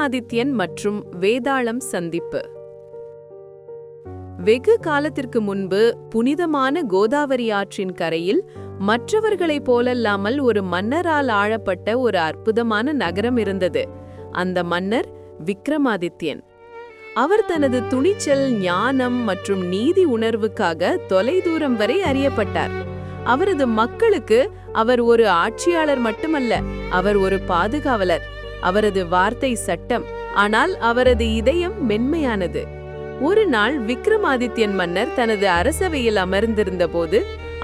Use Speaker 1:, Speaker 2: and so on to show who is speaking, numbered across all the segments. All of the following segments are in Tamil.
Speaker 1: விக்ரமாதித்யன் மற்றும் வேதாளம் சந்திப்பு. வெகு காலத்திற்கு முன்பு புனிதமான கோதாவரி ஆற்றின் கரையில் மற்றவர்களைப் போலல்லாமல் ஒரு மன்னரால் ஆளப்பட்ட ஒரு அற்புதமான நகரம் இருந்தது. அந்த மன்னர் விக்ரமாதித்யன். அவர் தனது துணிச்சல், ஞானம் மற்றும் நீதி உணர்வுக்காக தொலைதூரம் வரை அறியப்பட்டார். அவரது மக்களுக்கு அவர் ஒரு ஆட்சியாளர் மட்டுமல்ல, அவர் ஒரு பாதுகாவலர். அவரது வார்த்தை சட்டம், ஆனால் அவரது இதயம் மென்மையானது. ஒரு நாள் விக்ரமாதித்யன் மன்னர் தனது அரசவையில் அமர்ந்திருந்த போது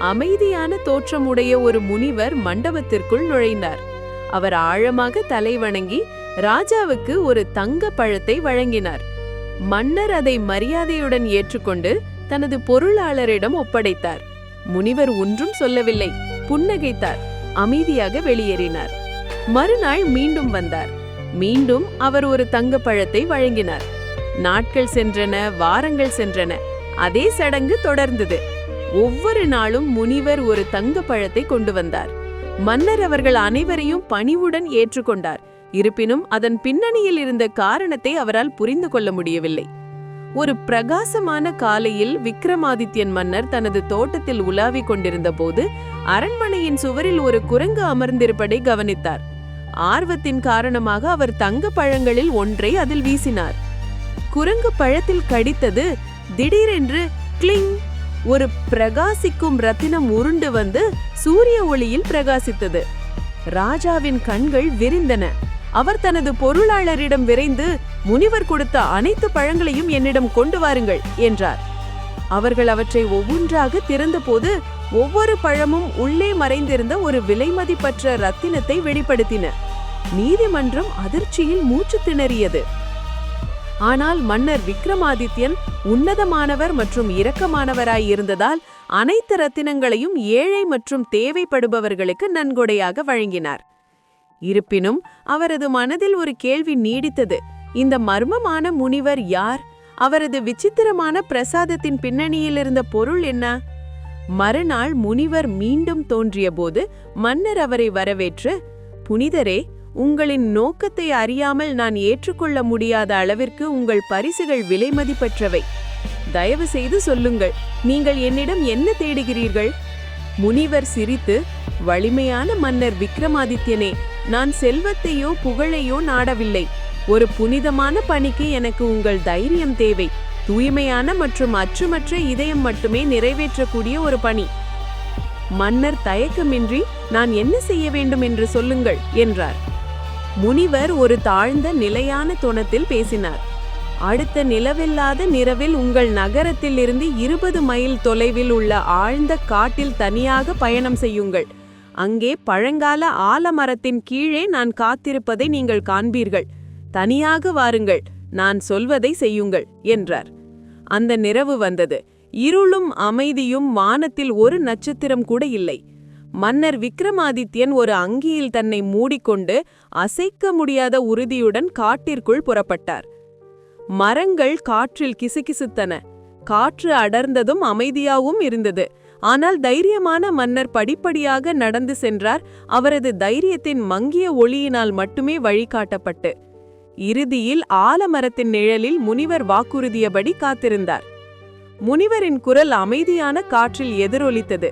Speaker 1: அமைதியான தோற்றமுடைய ஒரு முனிவர் மண்டபத்திற்குள் நுழைந்தார். அவர் ஆழமாக தலை வணங்கி ராஜாவுக்கு ஒரு தங்க பழத்தை வழங்கினார். மன்னர் அதை மரியாதையுடன் ஏற்றுக்கொண்டு தனது பொருளாளரிடம் ஒப்படைத்தார். முனிவர் ஒன்றும் சொல்லவில்லை, புன்னகைத்தார், அமைதியாக வெளியேறினார். மறுநாள் மீண்டும் வந்தார். மீண்டும் அவர் ஒரு தங்க பழத்தை வழங்கினார். நாட்கள் சென்றன, வாரங்கள் சென்றன. அதே சடங்கு தொடர்ந்தது. ஒவ்வொரு நாளும் முனிவர் ஒரு தங்க பழத்தை கொண்டு வந்தார். மன்னர் அவர்கள் அனைவரையும் பணிவுடன் ஏற்றுக்கொண்டார். இருப்பினும் அதன் பின்னணியில் இருந்த காரணத்தை அவரால் புரிந்து கொள்ள முடியவில்லை. ஒரு பிரகாசமான காலையில் விக்ரமாதித்யன் மன்னர் தனது தோட்டத்தில் உலாவிக் கொண்டிருந்த போது அரண்மனையின் சுவரில் ஒரு குரங்கு அமர்ந்திருப்பதை கவனித்தார். ஆர்வத்தின் காரணமாக அவர் தங்க பழங்களில் ஒன்றை அதில் வீசினார். குரங்கு பழத்தில் கடித்தது. திடீரென்று கிளிங், ஒரு பிரகாசிக்கும் ரத்தினம் உருண்டு வந்து சூரிய ஒளியில் பிரகாசித்தது. ராஜாவின் கண்கள் விரிந்தன. அவர் தனது பொருளாளரிடம் விரைந்து, முனிவர் கொடுத்த அனைத்து பழங்களையும் என்னிடம் கொண்டு வாருங்கள் என்றார். அவர்கள் அவற்றை ஒவ்வொன்றாக திறந்தபோது ஒவ்வொரு பழமும் உள்ளே மறைந்திருந்த ஒரு விலைமதிப்பற்ற ரத்தினத்தை வெளிப்படுத்தின. நீதிமன்றம் அதிர்ச்சியில் மூச்சு திணறியது. ஆனால் மன்னர் விக்ரமாதித்யன் உன்னதமானவர் மற்றும் இரக்கமானவராய் இருந்ததால் அனைத்து ரத்தினங்களையும் ஏழை மற்றும் தேவைப்படுபவர்களுக்கு நன்கொடையாக வழங்கினார். இருப்பினும் அவரது மனதில் ஒரு கேள்வி நீடித்தது. இந்த மர்மமான முனிவர் யார்? அவரது விசித்திரமான பிரசாதத்தின் பின்னணியில் இருந்த பொருள் என்ன? மறுநாள் முனிவர் மீண்டும் தோன்றிய போது மன்னர் அவரை வரவேற்று, புனிதரே, உங்களின் நோக்கத்தை அறியாமல் நான் ஏற்றுக்கொள்ள முடியாத அளவிற்கு உங்கள் பரிசுகள் விலைமதிப்பற்றவை. தயவு செய்து சொல்லுங்கள், நீங்கள் என்னிடம் என்ன தேடுகிறீர்கள்? முனிவர் சிரித்து, வலிமையான மன்னர் விக்ரமாதித்யனே, நான் செல்வத்தையோ புகழையோ நாடவில்லை. ஒரு புனிதமான பணிக்கு எனக்கு உங்கள் தைரியம் தேவை. தூய்மையான மற்றும் அச்சுமற்ற இதயம் மட்டுமே நிறைவேற்றக்கூடிய ஒரு பணி. மன்னர் தயக்கமின்றி, நான் என்ன செய்ய வேண்டும் என்று சொல்லுங்கள் என்றார். முனிவர் ஒரு தாழ்ந்த நிலையான தொனத்தில் பேசினார். அடுத்த நிலவில்லாத நிறவில் உங்கள் நகரத்தில் இருந்து 20 மைல் தொலைவில் உள்ள ஆழ்ந்த காட்டில் தனியாக பயணம் செய்யுங்கள். அங்கே பழங்கால ஆலமரத்தின் கீழே நான் காத்திருப்பதை நீங்கள் காண்பீர்கள். தனியாக வாருங்கள், நான் சொல்வதை செய்யுங்கள் என்றார். அந்த நிரவு வந்தது. இருளும் அமைதியும், வானத்தில் ஒரு நட்சத்திரம் கூட இல்லை. மன்னர் விக்ரமாதித்யன் ஒரு அங்கியில் தன்னை மூடிக்கொண்டு அசைக்க முடியாத உறுதியுடன் காட்டிற்குள் புறப்பட்டார். மரங்கள் காற்றில் கிசுகிசுத்தன. காற்று அடர்ந்ததும் அமைதியாகவும் இருந்தது. ஆனால் தைரியமான மன்னர் படிப்படியாக நடந்து சென்றார், அவரது தைரியத்தின் மங்கிய ஒளியினால் மட்டுமே வழிகாட்டப்பட்டு. இறுதியில் ஆலமரத்தின் நிழலில் முனிவர் வாக்குறுதியபடி காத்திருந்தார். முனிவரின் குரல் அமைதியான காற்றில் எதிரொலித்தது.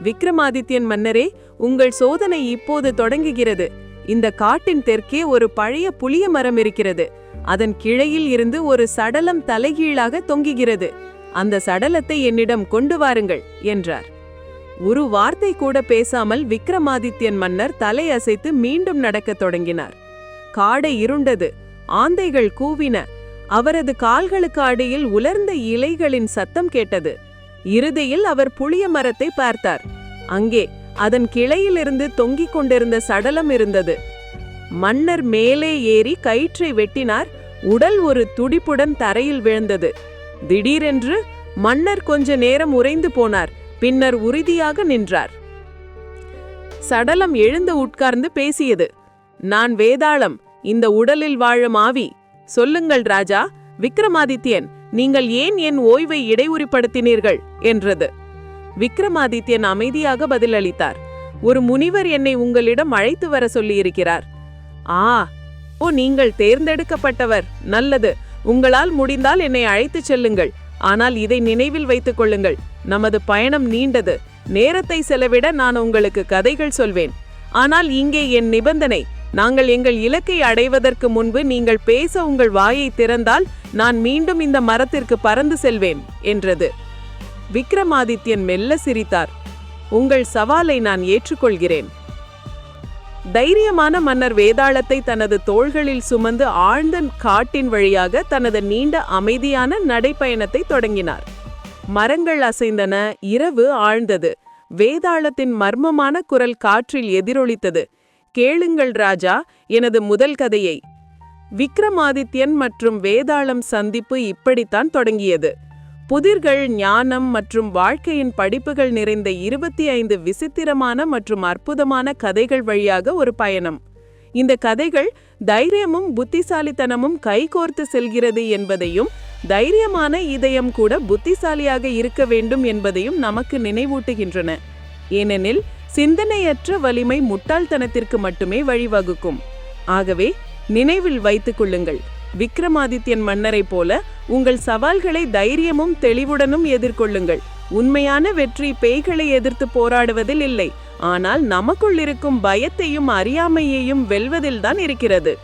Speaker 1: விக்ரமாதித்யன் மன்னரே, உங்கள் சோதனை இப்போது தொடங்குகிறது. இந்த காட்டின் தெற்கே ஒரு பழைய புளிய மரம் இருக்கிறது. அதன் கிளையில் இருந்து ஒரு சடலம் தலைகீழாக தொங்குகிறது. அந்த சடலத்தை என்னிடம் கொண்டு வாருங்கள் என்றார். ஒரு வார்த்தை கூட பேசாமல் விக்ரமாதித்யன் மன்னர் தலை அசைத்து மீண்டும் நடக்கத் தொடங்கினார். காடை இருண்டது. ஆந்தைகள் கூவின. அவரது கால்களுக்கு அடியில் உலர்ந்த இலைகளின் சத்தம் கேட்டது. இறுதியில் அவர் புளிய மரத்தை பார்த்தார். அங்கே அதன் கிளையிலிருந்து தொங்கிக் கொண்டிருந்த சடலம் இருந்தது. மன்னர் மேலே ஏறி கயிற்றை வெட்டினார். உடல் ஒரு துடிப்புடன் தரையில் விழுந்தது. திடீரென்று மன்னர் கொஞ்ச நேரம் உறைந்து போனார். பின்னர் உறுதியாக நின்றார். சடலம் எழுந்து உட்கார்ந்து பேசியது. நான் வேதாளம், இந்த உடலில் வாழும் ஆவி. சொல்லுங்கள் ராஜா, விக்ரமாதித்யன், நீங்கள் ஏன் என் ஓய்வை இடையூறுபடுத்தினீர்கள் என்றது. விக்ரமாதித்யன் அமைதியாக பதிலளித்தார். ஒரு முனிவர் என்னை உங்களிடம் அழைத்து வர சொல்லியிருக்கிறார். ஆ, ஓ, நீங்கள் தேர்ந்தெடுக்கப்பட்டவர். நல்லது. உங்களால் முடிந்தால் என்னை அழைத்துச் செல்லுங்கள். ஆனால் இதை நினைவில் வைத்துக் கொள்ளுங்கள், நமது பயணம் நீண்டது. நேரத்தை செலவிட நான் உங்களுக்கு கதைகள் சொல்வேன். ஆனால் இங்கே என் நிபந்தனை, நாங்கள் எங்கள் இலக்கை அடைவதற்கு முன்பு நீங்கள் பேச உங்கள் வாயை திறந்தால் நான் மீண்டும் இந்த மரத்திற்கு பறந்து செல்வேன் என்றது. விக்ரமாதித்யன் மெல்ல சிரித்தார். உங்கள் சவாலை நான் ஏற்றுக்கொள்கிறேன். தைரியமான மன்னர் வேதாளத்தை தனது தோள்களில் சுமந்து ஆழ்ந்த காட்டின் வழியாக தனது நீண்ட அமைதியான நடைப்பயணத்தை தொடங்கினார். மரங்கள் அசைந்தன, இரவு ஆழ்ந்தது. வேதாளத்தின் மர்மமான குரல் காற்றில் எதிரொலித்தது. கேளுங்கள் ராஜா, எனது முதல் கதையை. விக்ரமாதித்யன் மற்றும் வேதாளம் சந்திப்பு இப்படித்தான் தொடங்கியது. புதிர்கள், ஞானம் மற்றும் வாழ்க்கையின் படிப்புகள் நிறைந்த 25 விசித்திரமான மற்றும் அற்புதமான கதைகள் வழியாக ஒரு பயணம். இந்த கதைகள் தைரியமும் புத்திசாலித்தனமும் கைகோர்த்து செல்கிறது என்பதையும், தைரியமான இதயம் கூட புத்திசாலியாக இருக்க வேண்டும் என்பதையும் நமக்கு நினைவூட்டுகின்றன. ஏனெனில் சிந்தனையற்ற வலிமை முட்டாள்தனத்திற்கு மட்டுமே வழிவகுக்கும். ஆகவே நினைவில் வைத்துக் கொள்ளுங்கள், விக்ரமாதித்யன் மன்னரைப் போல உங்கள் சவால்களை தைரியமும் தெளிவுடனும் எதிர்கொள்ளுங்கள். உண்மையான வெற்றி பேய்களை எதிர்த்து போராடுவதில் இல்லை, ஆனால் நமக்குள் இருக்கும் பயத்தையும் அறியாமையையும் வெல்வதில்தான் இருக்கிறது.